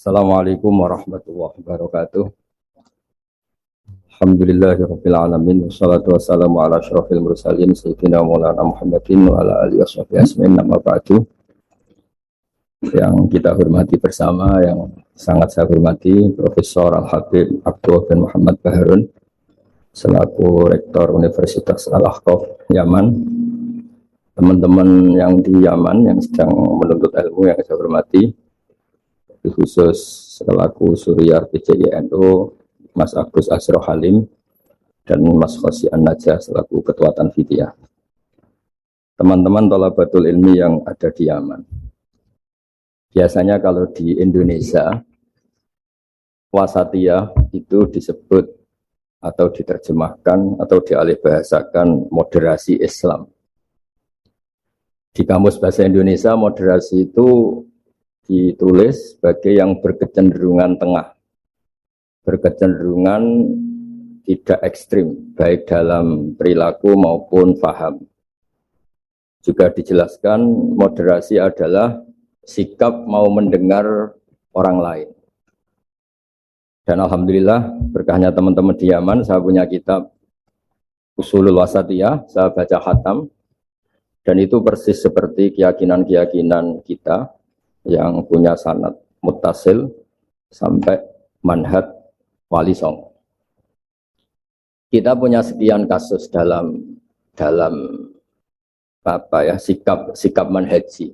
Assalamualaikum warahmatullahi wabarakatuh. Alhamdulillahirabbil alamin wassalatu wassalamu ala asyrofil mursalin sayyidina Maulana Muhammadin wa ala alihi washabihi ajmain. Amma ba'du. Yang kita hormati bersama, yang sangat saya hormati Profesor Al-Habib Abdul bin Muhammad Baharun selaku Rektor Universitas Al-Ahqaf Yaman. Teman-teman yang di Yaman yang sedang menuntut ilmu yang saya hormati, khusus selaku Suriyar PJGNU Mas Agus Asro Halim dan Mas Khosi An-Najah selaku Ketua Tanfidiyah. Teman-teman thalabatul ilmi yang ada di Yaman. Biasanya kalau di Indonesia wasatiyah itu disebut atau diterjemahkan atau dialihbahasakan moderasi Islam. Di kamus bahasa Indonesia moderasi itu ditulis sebagai yang berkecenderungan tengah, berkecenderungan tidak ekstrim, baik dalam perilaku maupun paham. Juga dijelaskan moderasi adalah sikap mau mendengar orang lain. Dan alhamdulillah berkahnya teman-teman di Yaman, saya punya kitab Ushulul Wasatiyah, saya baca khatam, dan itu persis seperti keyakinan-keyakinan kita yang punya sanad muttasil sampai manhaj wali songo. Kita punya sekian kasus dalam sikap manhaji.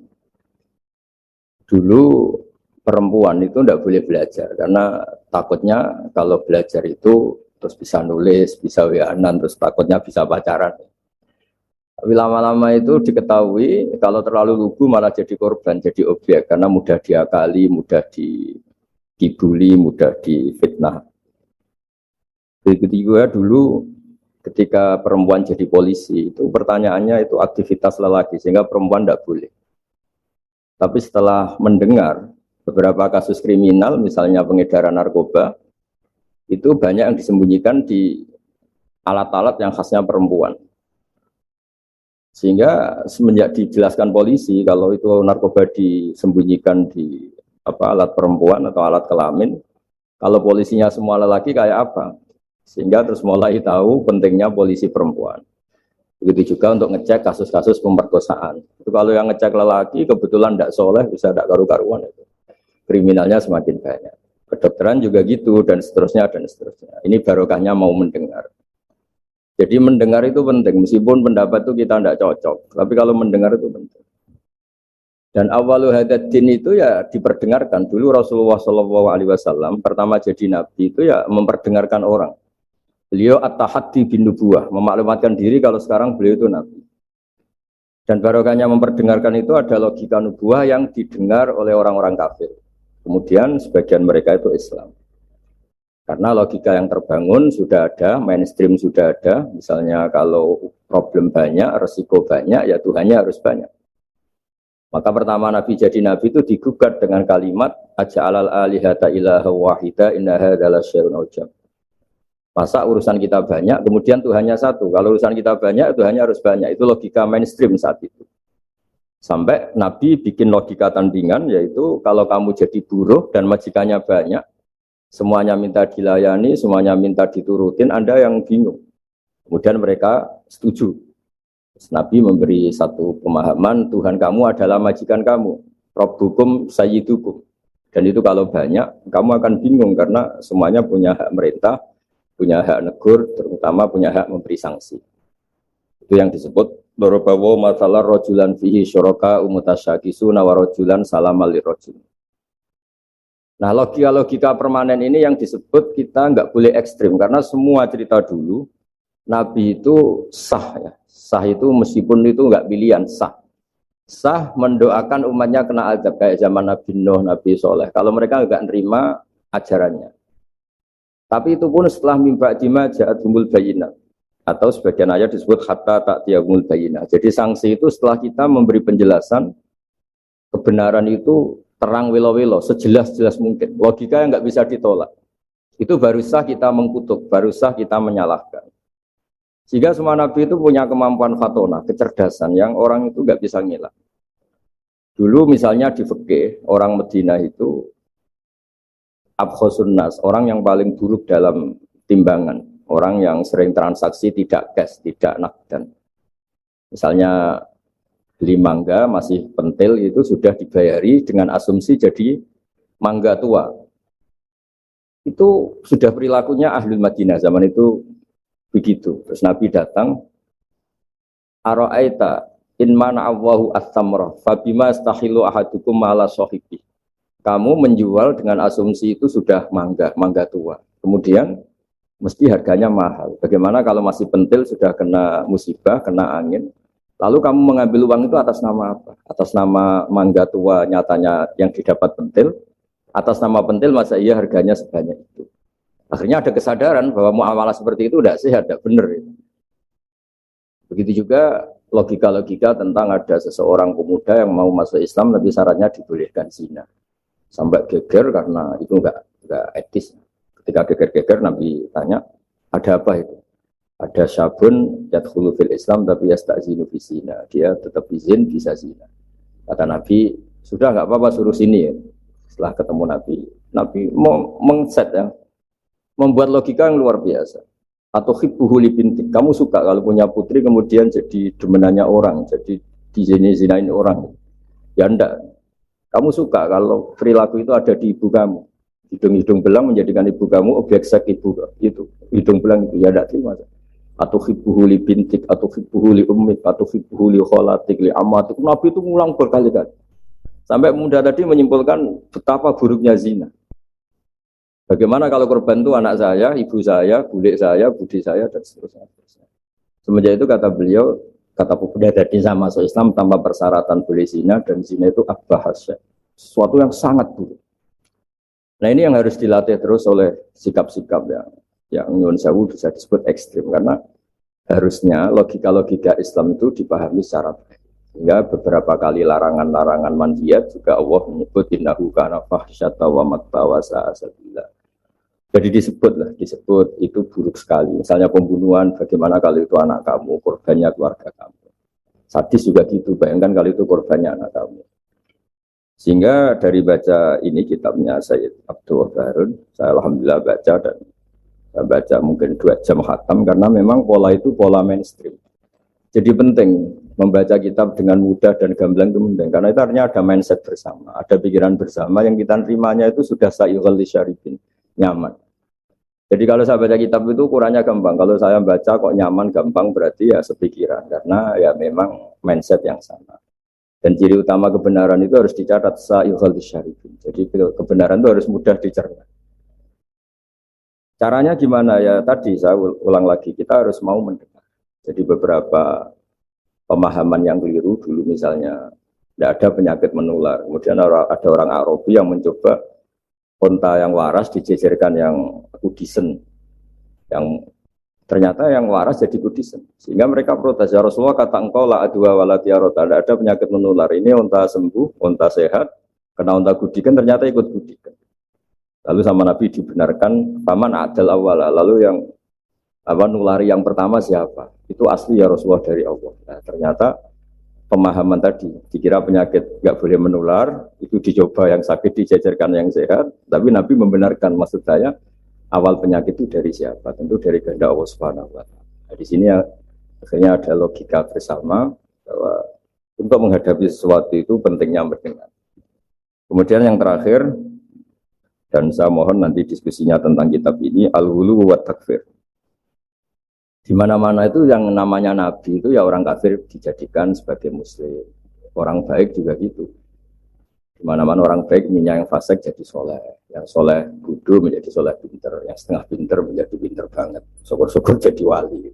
Dulu perempuan itu tidak boleh belajar karena takutnya kalau belajar itu terus bisa nulis, bisa WA-an, terus takutnya bisa pacaran. Tapi lama-lama itu diketahui kalau terlalu lugu malah jadi korban, jadi objek karena mudah diakali, mudah dibully, mudah difitnah. Begitu juga dulu ketika perempuan jadi polisi itu pertanyaannya itu aktivitas lelaki sehingga perempuan tidak boleh. Tapi setelah mendengar beberapa kasus kriminal misalnya pengedaran narkoba itu banyak yang disembunyikan di alat-alat yang khasnya perempuan. Sehingga semenjak dijelaskan polisi kalau itu narkoba disembunyikan di alat perempuan atau alat kelamin, kalau polisinya semua lelaki kayak apa? Sehingga terus mulai tahu pentingnya polisi perempuan. Begitu juga untuk ngecek kasus-kasus pemerkosaan. Itu kalau yang ngecek lelaki kebetulan tidak soleh bisa tidak karu-karuan itu. Kriminalnya semakin banyak. Kedokteran juga gitu dan seterusnya dan seterusnya. Ini barokahnya mau mendengar. Jadi mendengar itu penting, meskipun pendapat itu kita tidak cocok, tapi kalau mendengar itu penting. Dan awalu hadatin itu ya diperdengarkan. Dulu Rasulullah SAW pertama jadi nabi itu ya memperdengarkan orang. Beliau at-tahaddi bin nubuwah, memaklumatkan diri kalau sekarang beliau itu nabi. Dan barokahnya memperdengarkan itu ada logika nubuwah yang didengar oleh orang-orang kafir. Kemudian sebagian mereka itu Islam. Karena logika yang terbangun sudah ada, mainstream sudah ada. Misalnya kalau problem banyak, resiko banyak, ya Tuhannya harus banyak. Maka pertama Nabi jadi Nabi itu digugat dengan kalimat aja'alal alihata ilaha wahida inna hadzal syai'un ujab. Masa urusan kita banyak, kemudian Tuhannya satu. Kalau urusan kita banyak, Tuhannya harus banyak. Itu logika mainstream saat itu. Sampai Nabi bikin logika tandingan, yaitu kalau kamu jadi buruh dan majikannya banyak, semuanya minta dilayani, semuanya minta diturutin, Anda yang bingung. Kemudian mereka setuju. Nabi memberi satu pemahaman, Tuhan kamu adalah majikan kamu. Rabbukum sayyidukum. Dan itu kalau banyak, kamu akan bingung karena semuanya punya hak merintah, punya hak negur, terutama punya hak memberi sanksi. Itu yang disebut Dorobawo masalah rojulan fihi syuraka umutasyakisuna wa rojulan salamal lirojul. Nah logika-logika permanen ini yang disebut kita nggak boleh ekstrim karena semua cerita dulu Nabi itu sah ya, sah itu meskipun itu nggak pilihan sah mendoakan umatnya kena azab kayak zaman Nabi Nuh, Nabi Soleh. Kalau mereka nggak nerima ajarannya, tapi itu pun setelah mimba jima ja'atumul bayinat atau sebagian ayat disebut hatta ta'tiyahumul bayinat. Jadi sanksi itu setelah kita memberi penjelasan kebenaran itu terang wilo-wilo, sejelas-jelas mungkin. Logika yang nggak bisa ditolak. Itu baru sah kita mengkutuk, baru sah kita menyalahkan. Sehingga semua nabi itu punya kemampuan fatona, kecerdasan yang orang itu nggak bisa ngilang. Dulu misalnya di fikih, orang Medina itu abkhosun nas, orang yang paling buruk dalam timbangan, orang yang sering transaksi tidak cash, tidak nakdan. Misalnya beli mangga masih pentil itu sudah dibayari dengan asumsi jadi mangga tua. Itu sudah perilakunya Ahlul Madinah zaman itu begitu. Terus Nabi datang, Ara'aita in mana Allahu as-samra fabima astahilu ahadukum ala sahibi. Kamu menjual dengan asumsi itu sudah mangga tua. Kemudian mesti harganya mahal. Bagaimana kalau masih pentil sudah kena musibah, kena angin? Lalu kamu mengambil uang itu atas nama apa? Atas nama mangga tua nyatanya yang didapat pentil, atas nama pentil masa iya harganya sebanyak itu. Akhirnya ada kesadaran bahwa muamalah seperti itu tidak sehat, tidak benar. Begitu juga logika-logika tentang ada seseorang pemuda yang mau masuk Islam tapi syaratnya dibolehkan zina. Sampai geger karena itu enggak etis. Ketika geger-geger Nabi tanya, ada apa itu? Ada syabun yadkhulu fil Islam tapi yasta'zinu fi zina. Dia tetap izin bisa zina. Kata Nabi, sudah enggak apa-apa suruh sini ya. Setelah ketemu Nabi mau mengset ya. Membuat logika yang luar biasa. Atau hibbuhu li bintik. Kamu suka kalau punya putri kemudian jadi demenannya orang, jadi dizinain orang. Ya enggak. Kamu suka kalau perilaku itu ada di ibu kamu. Hidung-hidung belang menjadikan ibu kamu objek seks ibu itu. Hidung belang itu ya enggak terima. Atau hibbuhu li bintik, atau hibbuhu li ummik, atau hibbuhu li kholatik, li amatik. Nabi itu ngulang berkali-kali. Sampai muda tadi menyimpulkan betapa buruknya zina. Bagaimana kalau korban itu anak saya, ibu saya, bulik saya, budi saya, dan seterusnya. Semenjak itu kata beliau, kata pemuda tadi sama masuk Islam tanpa persyaratan boleh zina, dan zina itu abbahasya. Sesuatu yang sangat buruk. Nah ini yang harus dilatih terus oleh sikap-sikap yang nyuwun sewu bisa disebut ekstrim. Karena harusnya logika-logika Islam itu dipahami secara baik. Sehingga beberapa kali larangan-larangan manhiyat juga Allah menyebut innahu kana fahsyata wa matta wa sa'a sabila. Jadi disebut itu buruk sekali. Misalnya pembunuhan, bagaimana kalau itu anak kamu, korbannya keluarga kamu. Sadis juga gitu, bayangkan kalau itu korbannya anak kamu. Sehingga dari baca ini kitabnya Sayyid Abdul Harun, saya alhamdulillah baca dan saya baca mungkin 2 jam khatam karena memang pola itu pola mainstream. Jadi penting membaca kitab dengan mudah dan gamblang itu penting karena itu artinya ada mindset bersama, ada pikiran bersama yang kita terimanya itu sudah sayyul lisyarifin, nyaman. Jadi kalau saya baca kitab itu ukurannya gampang. Kalau saya baca kok nyaman gampang berarti ya sepikiran karena ya memang mindset yang sama. Dan ciri utama kebenaran itu harus dicatat sayyul lisyarifin. Jadi kebenaran itu harus mudah dicerna. Caranya gimana ya? Tadi saya ulang lagi, kita harus mau mendengar. Jadi beberapa pemahaman yang keliru dulu misalnya tidak ada penyakit menular. Kemudian ada orang Arabi yang mencoba unta yang waras dijejerkan yang kudisen. Yang ternyata yang waras jadi kudisen. Sehingga mereka protes, ya Rasulullah kata engkau la adwa walatiyarota. Tidak ada penyakit menular. Ini unta sembuh, unta sehat. Kena unta kudikan ternyata ikut kudikan. Lalu sama Nabi dibenarkan paman adal awala. Lalu yang nulari yang pertama siapa? Itu asli ya Rasulullah dari Allah. Nah, ternyata pemahaman tadi dikira penyakit nggak boleh menular, itu dicoba yang sakit dijajarkan yang sehat, tapi Nabi membenarkan. Maksud saya awal penyakit itu dari siapa? Tentu dari kehendak Allah Subhanahu wa taala. Nah, di sini akhirnya ada logika bersama bahwa untuk menghadapi sesuatu itu pentingnya mendengar. Kemudian yang terakhir, dan saya mohon nanti diskusinya tentang kitab ini, al-hulu wa takfir. Di mana-mana itu yang namanya nabi itu ya orang kafir dijadikan sebagai muslim. Orang baik juga gitu. Di mana-mana orang baik minyak yang fasik jadi soleh. Yang soleh bodoh menjadi soleh pinter. Yang setengah pinter menjadi pinter banget. Syukur-syukur jadi wali.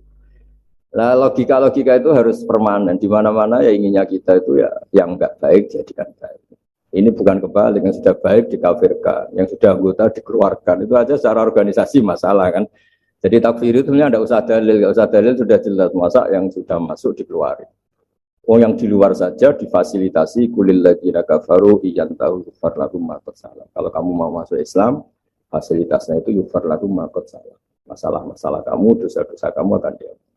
Nah logika-logika itu harus permanen. Di mana-mana ya inginnya kita itu ya yang enggak baik jadikan baik. Ini bukan kebalik, yang sudah baik dikafirkan, yang sudah anggota dikeluarkan. Itu aja secara organisasi masalah kan. Jadi takfir itu sebenarnya tidak usah dalil sudah jelas. Masa yang sudah masuk dikeluarin. Oh yang di luar saja difasilitasi kulil ladzina kafaru iyantahu yufar lahum ma qad salam. Kalau kamu mau masuk Islam, fasilitasnya itu yufar lahum ma qad salam. Masalah-masalah kamu, dosa-dosa kamu akan diampuni.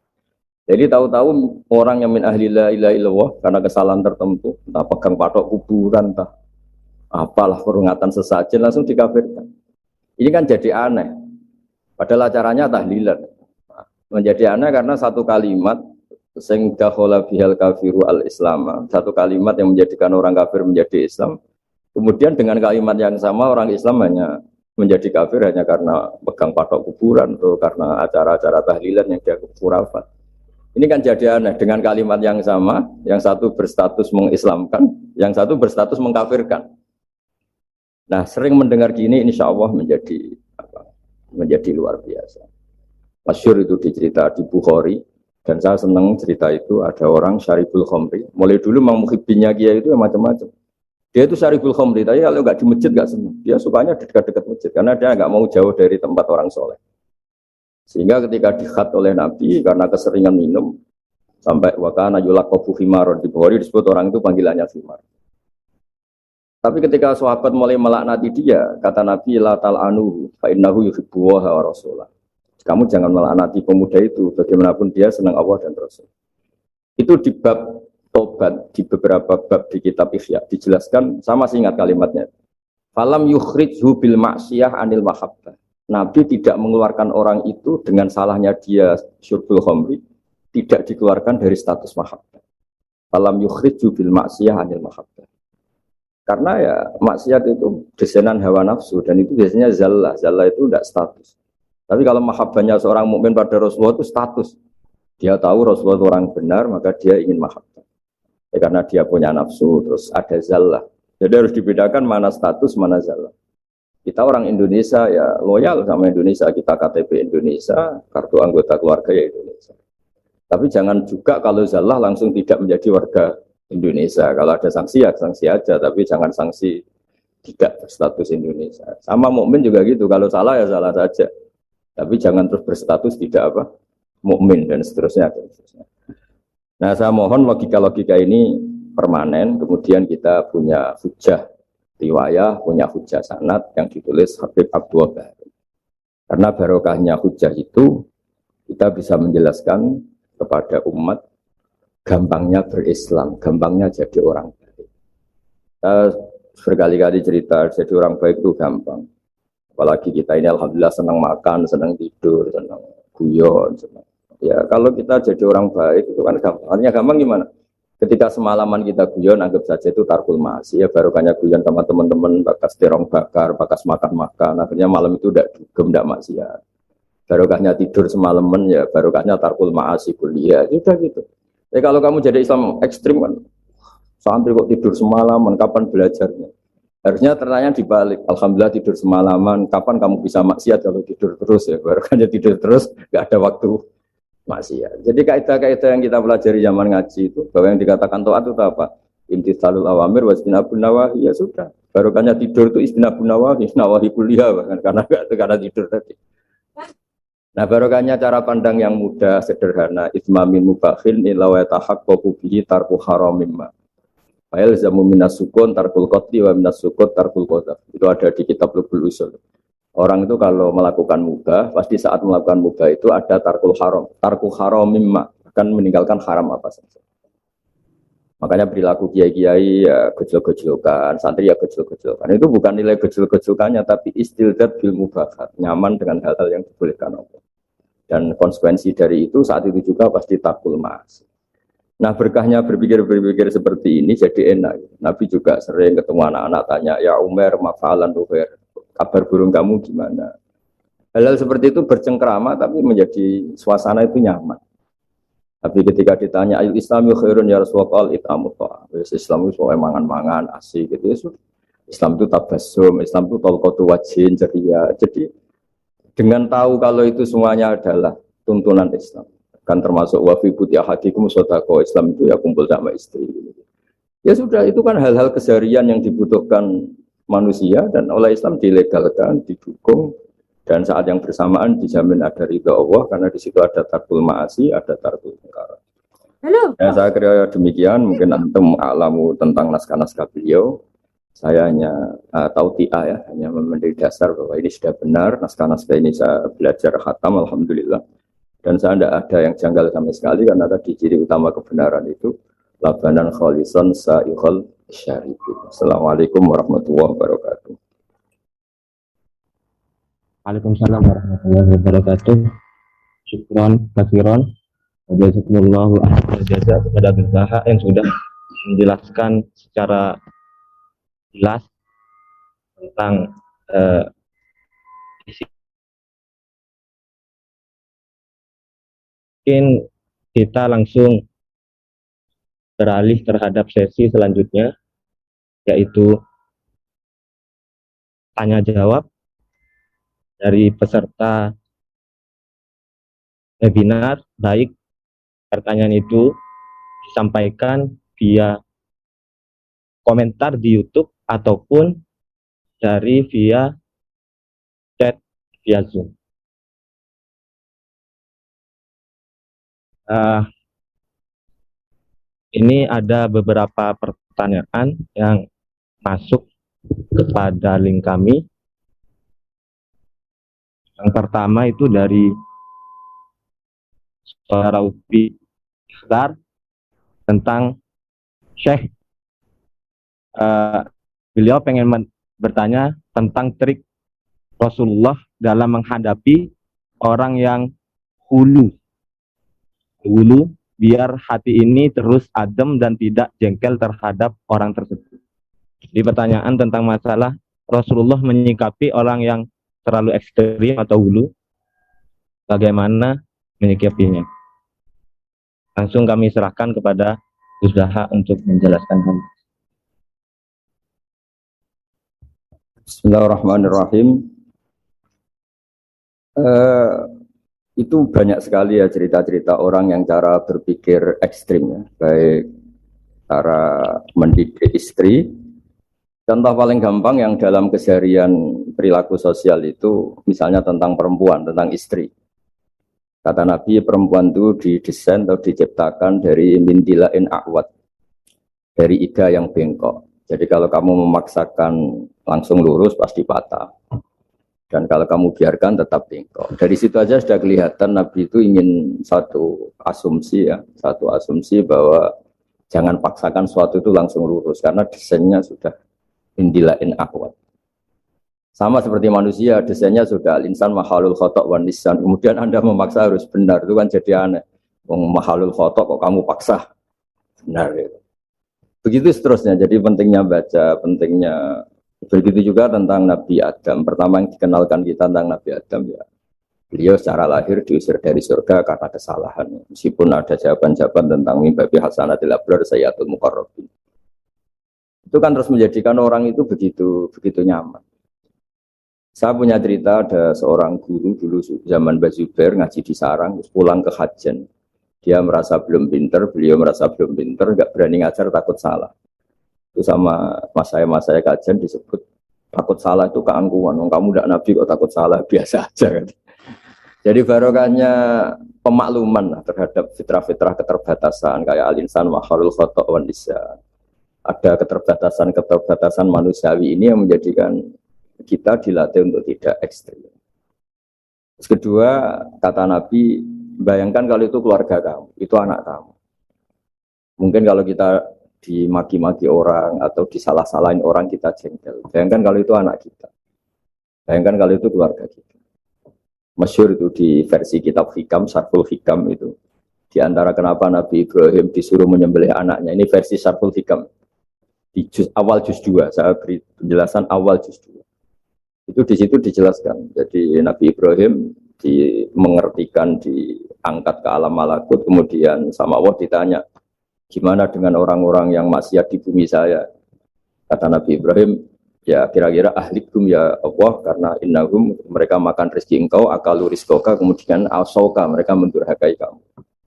Jadi tahu-tahu orang yang min ahli la ilaha illallah karena kesalahan tertentu, entah pegang patok kuburan, entah apalah peringatan sesajen langsung dikafirkan. Ini kan jadi aneh. Padahal acaranya tahlilan. Menjadi aneh karena satu kalimat sing dakhala bihal kafiru al-islam. Satu kalimat yang menjadikan orang kafir menjadi Islam. Kemudian dengan kalimat yang sama orang Islam hanya menjadi kafir hanya karena pegang patok kuburan atau karena acara-acara tahlilan yang dia khurafat. Ini kan jadi aneh dengan kalimat yang sama, yang satu berstatus mengislamkan, yang satu berstatus mengkafirkan. Nah, sering mendengar gini insya Allah menjadi luar biasa. Masyhur itu dicerita di Bukhari dan saya senang cerita itu ada orang syaribul khamri. Mulai dulu memang muhibbinnya Kiai itu macam-macam. Dia itu syaribul khamri, tapi kalau nggak di masjid nggak senang. Dia sukanya di dekat-dekat masjid karena dia nggak mau jauh dari tempat orang soleh. Sehingga ketika dikhat oleh Nabi karena keseringan minum sampai wakana yulaqabu himaron di Bukhari disebut orang itu panggilannya himar. Tapi ketika sahabat mulai melaknati dia, kata Nabi la tal'anu fa innahu yuhibbu wa rasulah. Kamu jangan melaknati pemuda itu, bagaimanapun dia senang Allah dan Rasul. Itu di bab tobat, di beberapa bab di kitab Ihya dijelaskan, sama sih ingat kalimatnya. Falam yukhrijhu bil ma'siyah anil mahabbah. Nabi tidak mengeluarkan orang itu dengan salahnya dia syurbul khamri, tidak dikeluarkan dari status mahabbah. Falam yukhrijhu bil ma'siyah anil mahabbah. Karena ya maksiat itu desainer hawa nafsu dan itu biasanya zallah. Zallah itu tidak status. Tapi kalau mahabbahnya seorang mukmin pada Rasulullah itu status. Dia tahu Rasulullah itu orang benar, maka dia ingin mahabbah. Ya, karena dia punya nafsu, terus ada zallah. Jadi harus dibedakan mana status, mana zallah. Kita orang Indonesia ya loyal sama Indonesia. Kita KTP Indonesia, kartu anggota keluarga ya Indonesia. Tapi jangan juga kalau zallah langsung tidak menjadi warga Indonesia. Kalau ada sanksi ya sanksi aja, tapi jangan sanksi tidak berstatus Indonesia. Sama mukmin juga gitu. Kalau salah ya salah saja. Tapi jangan terus berstatus tidak apa mukmin dan seterusnya. Nah, saya mohon logika-logika ini permanen. Kemudian kita punya hujah riwayah, punya hujah sanad yang ditulis Habib Abdul Bahri. Karena barokahnya hujah itu kita bisa menjelaskan kepada umat gampangnya berislam, gampangnya jadi orang baik. Saya berkali-kali cerita jadi orang baik itu gampang. Apalagi kita ini alhamdulillah senang makan, senang tidur, senang guyon, senang. Ya kalau kita jadi orang baik itu kan gampang. Artinya gampang gimana? Ketika semalaman kita guyon, anggap saja itu tarkul ma'asi. Ya barokahnya guyon sama teman-teman, bakas terong bakar, bakas makan-makan. Akhirnya malam itu tidak dugem, tidak maksiat. Barokahnya tidur semalaman, ya barokahnya tarkul ma'asi kuliah. Sudah gitu. Ya kalau kamu jadi Islam ekstrim kan, santri kok tidur semalaman, kapan belajarnya? Harusnya tertanya dibalik. Alhamdulillah tidur semalaman, kapan kamu bisa maksiat kalau tidur terus ya? Baru kan tidur terus, nggak ada waktu maksiat. Jadi kaidah-kaidah yang kita pelajari zaman ngaji itu, bahwa yang dikatakan taat itu apa? Imtitsalul awamir wa istinabun nawahi, ya sudah. Barokahnya tidur itu istinabun nawahi, nawahi kuliah bahkan karena tidur tadi. Nah barokahnya cara pandang yang mudah, sederhana, itmamin mubakhin ila wa tahaqqaqu bihi tarku haramimma. Fa'il zamu minas sukun tarkul qatli wa minas sukut tarkul qadaf. Itu ada di kitab Lubul Usul. Orang itu kalau melakukan mubah, pasti saat melakukan mubah itu ada tarkul haram. Tarku haramimma, akan meninggalkan haram apa saja. Makanya perilaku kiai-kiai ya gejol-gejolkan, santri ya gejol-gejolkan. Itu bukan nilai gejol-gejolkannya, tapi istildat bil mubahat, nyaman dengan hal-hal yang dibolehkan Allah. Dan konsekuensi dari itu saat itu juga pasti takul mas. Nah berkahnya berpikir seperti ini jadi enak. Nabi juga sering ketemu anak-anak tanya, ya Umar, mafalan Umar, kabar burung kamu gimana? Hal-hal seperti itu bercengkrama tapi menjadi suasana itu nyaman. Tapi ketika ditanya ayat Islam khairun ya Rasulullah itamu ta'am. Islam itu mangan-mangan asik gitu ya. Islam itu tabassum, Islam itu talqatu wajhin ceria. Jadi dengan tahu kalau itu semuanya adalah tuntunan Islam. Kan termasuk wa fi buti ahadikum shadaqah, Islam itu ya kumpul sama istri. Ya sudah itu kan hal-hal keseharian yang dibutuhkan manusia dan oleh Islam dilegalkan, didukung. Dan saat yang bersamaan dijamin ada ridha Allah karena di situ ada tarkul ma'asi, ada tarkul munkar. Halo. Ya, saya kira demikian, mungkin antum alamu tentang naskah-naskah beliau. Saya hanya tausiah ya, hanya memberi dasar bahwa ini sudah benar, naskah-naskah ini saya belajar khatam alhamdulillah. Dan saya tidak ada yang janggal sama sekali karena tadi ciri utama kebenaran itu labanan khalisan sa'ikhul syarifin. Assalamualaikum warahmatullahi wabarakatuh. Waalaikumsalam warahmatullahi wabarakatuh. Syukron katsiran. Jazakumullahu ahsanal jaza kepada Gus Daha yang sudah menjelaskan secara jelas tentang isi. Mungkin kita langsung beralih terhadap sesi selanjutnya, yaitu tanya jawab dari peserta webinar, baik pertanyaan itu disampaikan via komentar di YouTube ataupun dari via chat via Zoom. Ini ada beberapa pertanyaan yang masuk kepada link kami. Yang pertama itu dari saudara Upi Ikhtar tentang Syekh. Beliau pengen bertanya tentang trik Rasulullah dalam menghadapi orang yang hulu biar hati ini terus adem dan tidak jengkel terhadap orang tersebut. Di pertanyaan tentang masalah Rasulullah menyikapi orang yang terlalu ekstrim atau hulu, bagaimana menyikapinya? Langsung kami serahkan kepada Gus Daha untuk menjelaskan. Bismillahirrahmanirrahim. Itu banyak sekali ya cerita-cerita orang yang cara berpikir ekstrim ya, baik cara mendidik istri. Contoh paling gampang yang dalam keseharian perilaku sosial itu misalnya tentang perempuan, tentang istri. Kata Nabi, perempuan itu didesain atau diciptakan dari mindilain akwat, dari iga yang bengkok. Jadi kalau kamu memaksakan langsung lurus pasti patah. Dan kalau kamu biarkan tetap bengkok. Dari situ aja sudah kelihatan Nabi itu ingin satu asumsi bahwa jangan paksakan suatu itu langsung lurus karena desainnya sudah indilain akwat. Sama seperti manusia, desainnya sudah al-insan mahalul khotok wan nisan. Kemudian Anda memaksa harus benar, itu kan jadi aneh. Mahalul khotok kok kamu paksa benar itu. Begitu seterusnya. Jadi pentingnya baca, pentingnya. Begitu juga tentang Nabi Adam. Pertama yang dikenalkan kita tentang Nabi Adam ya, beliau secara lahir diusir dari surga karena kesalahan. Meskipun ada jawaban-jawaban tentang mimbabi hasanatil abrar sayyatul muqarrabin. Itu kan terus menjadikan orang itu begitu nyaman. Saya punya cerita, ada seorang guru dulu zaman Mbah Zubair ngaji di sarang, terus pulang ke Hajen. Dia merasa belum pinter, beliau merasa belum pinter, nggak berani ngajar, takut salah. Itu sama mas saya kajian disebut takut salah itu keangkuhan. Kamu tidak nabi kok takut salah, biasa aja kan. Jadi barokahnya pemakluman terhadap fitrah-fitrah keterbatasan kayak al-insan mahalul khotok wan nisan. Ada keterbatasan manusiawi ini yang menjadikan kita dilatih untuk tidak ekstrim. Terus kedua, kata Nabi, bayangkan kalau itu keluarga kamu, itu anak kamu. Mungkin kalau kita dimaki-maki orang atau disalah-salahin orang kita jengkel. Bayangkan kalau itu anak kita. Bayangkan kalau itu keluarga kita. Masyhur itu di versi kitab Hikam, Sarful Hikam itu. Di antara kenapa Nabi Ibrahim disuruh menyembelih anaknya. Ini versi Sarful Hikam. Di awal juz 2, saya beri penjelasan awal juz 2. Itu di situ dijelaskan. Jadi Nabi Ibrahim mengertikan diangkat ke alam malakut, kemudian sama Allah ditanya, gimana dengan orang-orang yang maksiat di bumi saya? Kata Nabi Ibrahim, ya kira-kira ahlikum ya Allah, karena innahum, mereka makan rezeki engkau, akalu rizkoka, kemudian asauka, mereka mendurhakai kamu.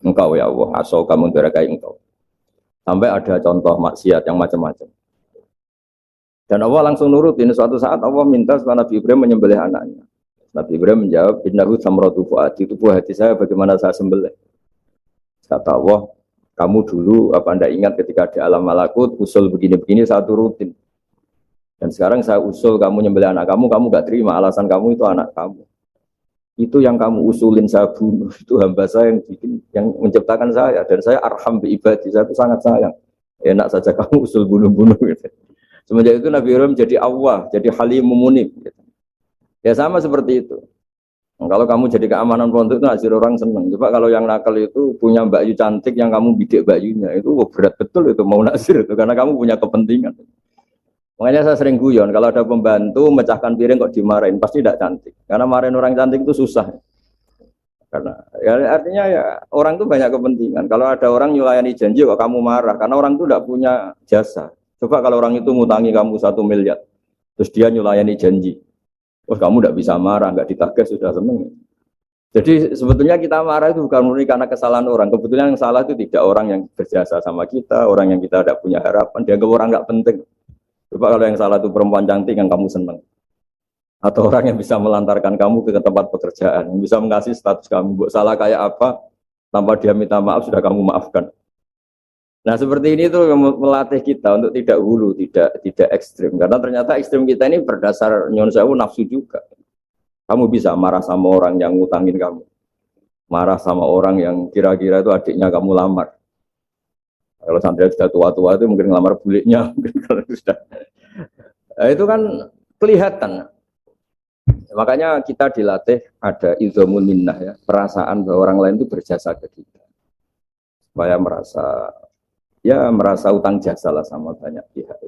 Engkau ya Allah, asauka mendurhakai engkau. Sampai ada contoh maksiat yang macam-macam. Dan Allah langsung nurut. Ini suatu saat Allah minta supaya Nabi Ibrahim menyembelih anaknya. Nabi Ibrahim menjawab, innahu samratu fuadi, itu buah hati saya, bagaimana saya sembelih? Kata Allah, kamu dulu apa Anda ingat ketika di alam malakut usul begini-begini saya turutin. Dan sekarang saya usul kamu nyembelih anak kamu gak terima, alasan kamu itu anak kamu. Itu yang kamu usulin saya bunuh, itu hamba saya yang menciptakan saya, dan saya arham bi ibadi, saya itu sangat sayang. Enak saja kamu usul bunuh-bunuh gitu. Semenjak itu Nabi Ibrahim jadi awwah, jadi halim munib gitu. Ya sama seperti itu. Kalau kamu jadi keamanan pondok itu hasil orang seneng. Coba kalau yang nakal itu punya Mbak Yu cantik yang kamu bidik Mbak Yunya itu berat betul itu mau nasir itu karena kamu punya kepentingan. Makanya saya sering guyon kalau ada pembantu mecahkan piring kok dimarahin pasti tidak cantik. Karena marahin orang cantik itu susah. Karena ya artinya ya orang itu banyak kepentingan. Kalau ada orang nyulayani janji kok kamu marah karena orang itu tidak punya jasa. Coba kalau orang itu ngutangi kamu 1 miliar, terus dia nyulayani janji, wah kamu tidak bisa marah, nggak ditagih sudah seneng. Jadi sebetulnya kita marah itu bukan murni karena kesalahan orang. Kebetulan yang salah itu tidak orang yang berjasa sama kita, orang yang kita tidak punya harapan, dianggap orang nggak penting. Coba kalau yang salah itu perempuan cantik yang kamu seneng. Atau orang yang bisa melantarkan kamu ke tempat pekerjaan, yang bisa mengasih status kamu, buat salah kayak apa, tanpa dia minta maaf sudah kamu maafkan. Nah seperti ini tuh melatih kita untuk tidak hulu, tidak ekstrim. Karena ternyata ekstrim kita ini berdasar nyon sewu nafsu juga. Kamu bisa marah sama orang yang ngutangin kamu, marah sama orang yang kira-kira itu adiknya kamu lamar. Kalau santri sudah tua-tua itu mungkin ngelamar buliknya, mungkin kalau sudah. Nah, itu kan kelihatan. Makanya kita dilatih ada idzamun minnah ya, perasaan bahwa orang lain itu berjasa ke kita. Supaya merasa utang jasa lah sama banyak pihak.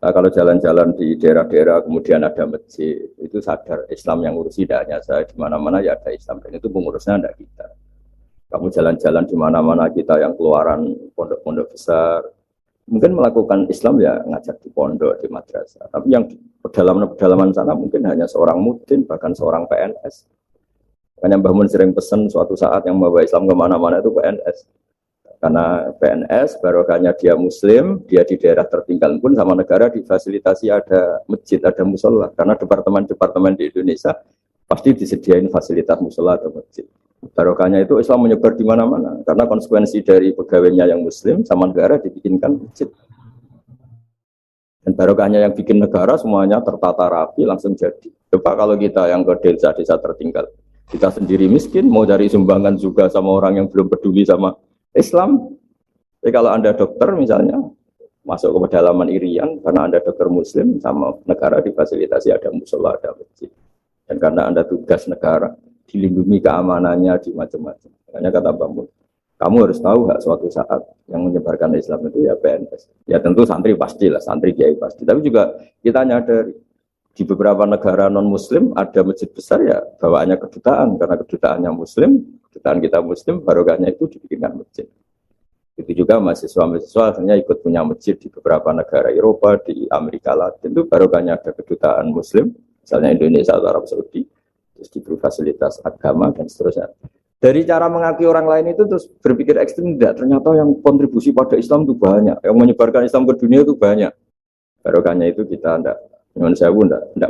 Nah, kalau jalan-jalan di daerah-daerah kemudian ada masjid, itu sadar Islam yang ngurusi tidak hanya saya, di mana-mana ya ada Islam dan itu pengurusnya ada kita. Kamu jalan-jalan di mana-mana kita yang keluaran pondok-pondok besar, mungkin melakukan Islam ya ngajar di pondok, di madrasah. Tapi yang pedalaman sana mungkin hanya seorang mudin, bahkan seorang PNS. Makanya Mbah Mun sering pesan suatu saat yang membawa Islam kemana-mana itu PNS. Karena PNS, barokahnya dia Muslim, dia di daerah tertinggal pun sama negara difasilitasi ada masjid, ada musola. Karena departemen-departemen di Indonesia pasti disediain fasilitas musola atau masjid. Barokahnya itu Islam menyebar di mana-mana. Karena konsekuensi dari pegawainya yang Muslim sama negara dibikinkan masjid. Dan barokahnya yang bikin negara semuanya tertata rapi langsung jadi. Coba kalau kita yang ke desa-desa tertinggal, kita sendiri miskin, mau cari sumbangan juga sama orang yang belum peduli sama Islam. Jadi kalau Anda dokter misalnya, masuk ke pedalaman Irian, karena Anda dokter Muslim, sama negara difasilitasi ada musola, ada masjid. Dan karena Anda tugas negara, dilindungi keamanannya di macam-macam. Makanya kata Mbak Mun, kamu harus tahu hak suatu saat yang menyebarkan Islam itu ya PNS. Ya tentu santri pastilah, santri kiai pasti. Tapi juga kita nyadari, di beberapa negara non-Muslim ada masjid besar ya bawaannya kedutaan. Karena kedutaannya Muslim, kedutaan kita Muslim, barokahnya itu dibikinkan masjid. Itu juga mahasiswa-mahasiswa akhirnya ikut punya masjid di beberapa negara Eropa, di Amerika Latin, itu barokahnya ada kedutaan Muslim, misalnya Indonesia atau Arab Saudi, terus diberi fasilitas agama dan seterusnya. Dari cara mengakui orang lain itu terus berpikir ekstrim, tidak, ternyata yang kontribusi pada Islam itu banyak, yang menyebarkan Islam ke dunia itu banyak. Barokahnya itu kita tidak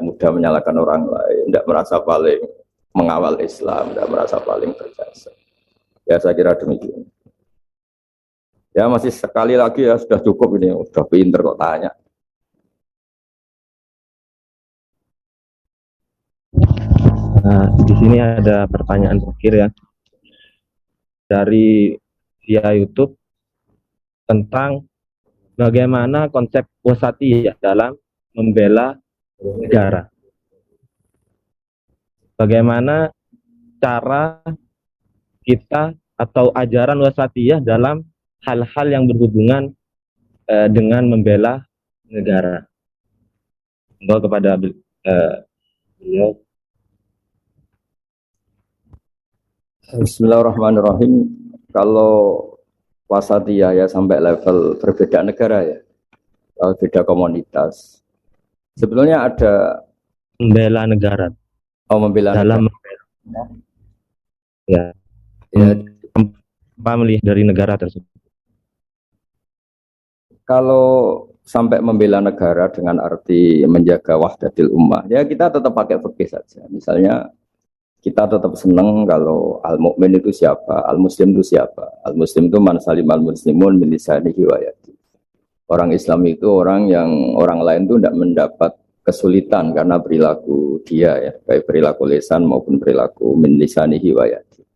mudah menyalahkan orang lain, tidak merasa paling mengawal Islam, tidak merasa paling berjasa. Ya saya kira demikian. Ya masih sekali lagi ya sudah cukup ini, sudah pinter kok tanya. Nah, di sini ada pertanyaan terakhir ya dari via YouTube tentang bagaimana konsep wasatiyah dalam membela negara. Bagaimana cara kita atau ajaran wasatiyah dalam hal-hal yang berhubungan dengan membela negara. Semoga kepada beliau. Bismillahirrahmanirrahim. Kalau wasatiyah ya sampai level berbeda negara ya, beda komunitas. Sebetulnya ada membela negara. Membela dalam negara. Ya. Apa melihat dari negara tersebut? Kalau sampai membela negara dengan arti menjaga wahdatil ummah, ya kita tetap pakai fikih saja. Misalnya kita tetap senang kalau al-mu'min itu siapa, al-muslim itu siapa. Al-muslim itu man salim al-muslimun min lisanihi wa yadihi. Orang Islam itu orang yang orang lain itu tidak mendapat kesulitan karena perilaku dia ya, baik perilaku lisan maupun perilaku min lisanihi wa yadihi.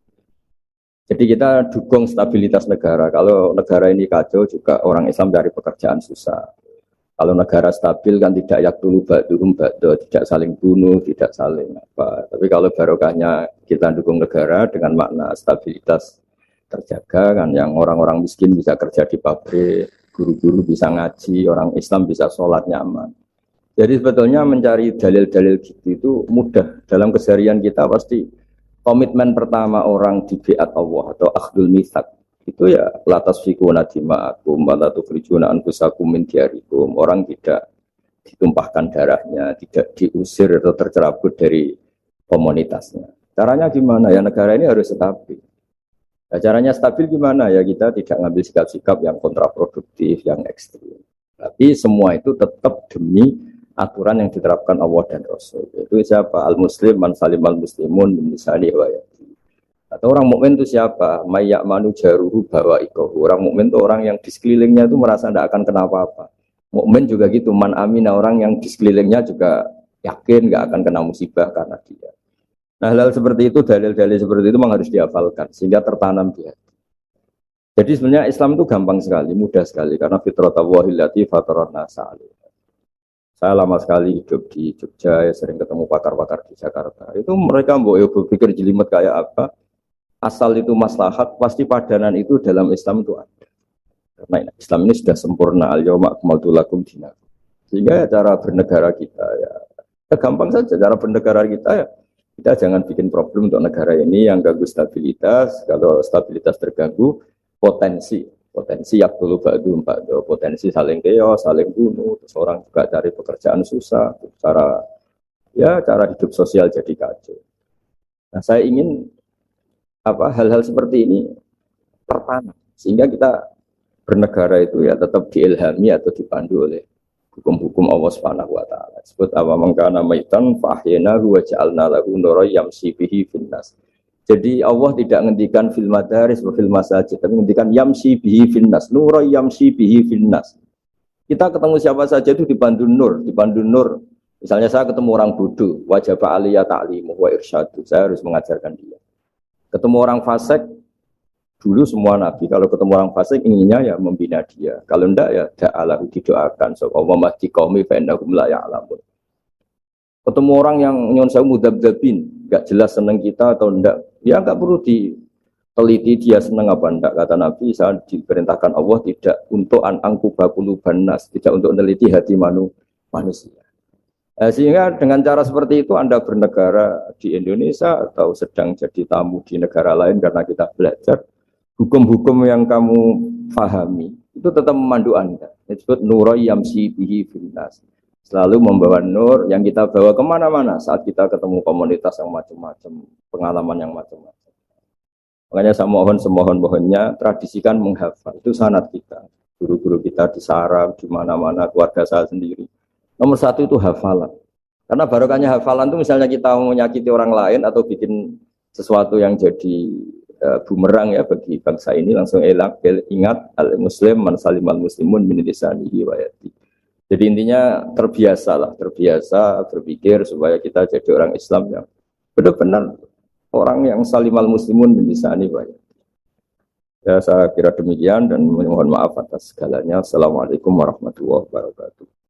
Jadi kita dukung stabilitas negara. Kalau negara ini kacau juga orang Islam dari pekerjaan susah. Kalau negara stabil kan tidak yaktulu ba'duhum ba'da, tidak saling bunuh, tidak saling apa. Tapi kalau barokahnya kita dukung negara dengan makna stabilitas terjaga kan, yang orang-orang miskin bisa kerja di pabrik, guru-guru bisa ngaji, orang Islam bisa sholat nyaman. Jadi sebetulnya mencari dalil-dalil gitu itu mudah. Dalam keseharian kita pasti komitmen pertama orang di biat Allah atau akhdul mitsaq itu ya latas fikuna dima'akum wa la tukhrijuna anfusakum min diyarikum. Orang tidak ditumpahkan darahnya, tidak diusir atau tercerabut dari komunitasnya. Caranya gimana? Ya negara ini harus stabil. Nah, caranya stabil gimana? Ya kita tidak ngambil sikap-sikap yang kontraproduktif, yang ekstrim. Tapi semua itu tetap demi aturan yang diterapkan Allah dan Rasul. Itu siapa? Al-Muslim man salimal muslimun min lisani wa yadihi. Atau orang mukmin itu siapa? Mayyak manu jaruhu bawa ikohu. Orang mukmin itu orang yang di sekelilingnya itu merasa tidak akan kenapa-apa. Mukmin juga gitu, man amina, orang yang di sekelilingnya juga yakin nggak akan kena musibah karena dia. Nah, hal seperti itu, dalil-dalil seperti itu memang harus dihafalkan sehingga tertanam di hati. Jadi sebenarnya Islam itu gampang sekali, mudah sekali karena fitratallahi allati fatarana sa'alih. Saya lama sekali hidup di Jogja, ya sering ketemu pakar-pakar di Jakarta. Itu mereka berpikir jelimet kayak apa? Asal itu maslahat, pasti padanan itu dalam Islam itu ada. Karena Islam ini sudah sempurna, al-yawma akmaltu lakum dinakum. Sehingga ya cara bernegara kita ya gampang saja. Cara bernegara kita ya kita jangan bikin problem untuk negara ini yang ganggu stabilitas. Kalau stabilitas terganggu, potensi yaktulu ba'du ba'du, potensi saling keos, saling bunuh, terus orang juga cari pekerjaan susah, cara hidup sosial jadi kacau. Nah, saya ingin hal-hal seperti ini tertanam sehingga kita bernegara itu ya tetap diilhami atau dipandu oleh hukum-hukum Allah Subhanahu wa taala. Sebut apa mangkana maitan fa ahyaynahu wa ja'alna lahu nuran yamshi bihi finnas. Jadi Allah tidak ngendikan fil madaris wa fil masajid, tapi ngendikan yamshi bihi finnas, nuran yamshi bihi finnas. Kita ketemu siapa saja itu dipandu nur. Misalnya saya ketemu orang bodoh, wajib aliyah ta'limu wa irsyadu. Saya harus mengajarkan dia. Ketemu orang fasik, dulu semua nabi kalau ketemu orang fasik inginnya ya membina dia. Kalau enggak ya da'alahu, didoakan. So Allah mahdi qaumi fa innahum la ya'lamun. Ketemu orang yang nyon sewu mudabdabin, enggak jelas seneng kita atau enggak, ya enggak perlu diteliti dia seneng apa enggak. Kata Nabi, saya diperintahkan Allah tidak untuk angkuba quluban nas, tidak untuk meneliti hati manusia. Sehingga dengan cara seperti itu Anda bernegara di Indonesia atau sedang jadi tamu di negara lain karena kita belajar hukum-hukum yang kamu pahami itu tetap memandu Anda. Disebut nurai yamsi bihi finnas. Selalu membawa nur yang kita bawa kemana-mana saat kita ketemu komunitas yang macam-macam, pengalaman yang macam-macam. Makanya saya semohon-mohonnya tradisikan menghafal. Itu sanad kita. Guru-guru kita di sarang, di mana-mana, keluarga saya sendiri. Nomor satu itu hafalan. Karena barokahnya hafalan itu misalnya kita mau menyakiti orang lain atau bikin sesuatu yang jadi bumerang ya bagi bangsa ini, langsung ingat al-muslim man salimal muslimun min lisanihi wa yadihi. Jadi intinya terbiasa berpikir supaya kita jadi orang Islam yang benar-benar orang yang salimal muslimun min lisanihi wa yadihi. Ya saya kira demikian dan mohon maaf atas segalanya. Assalamualaikum warahmatullahi wabarakatuh.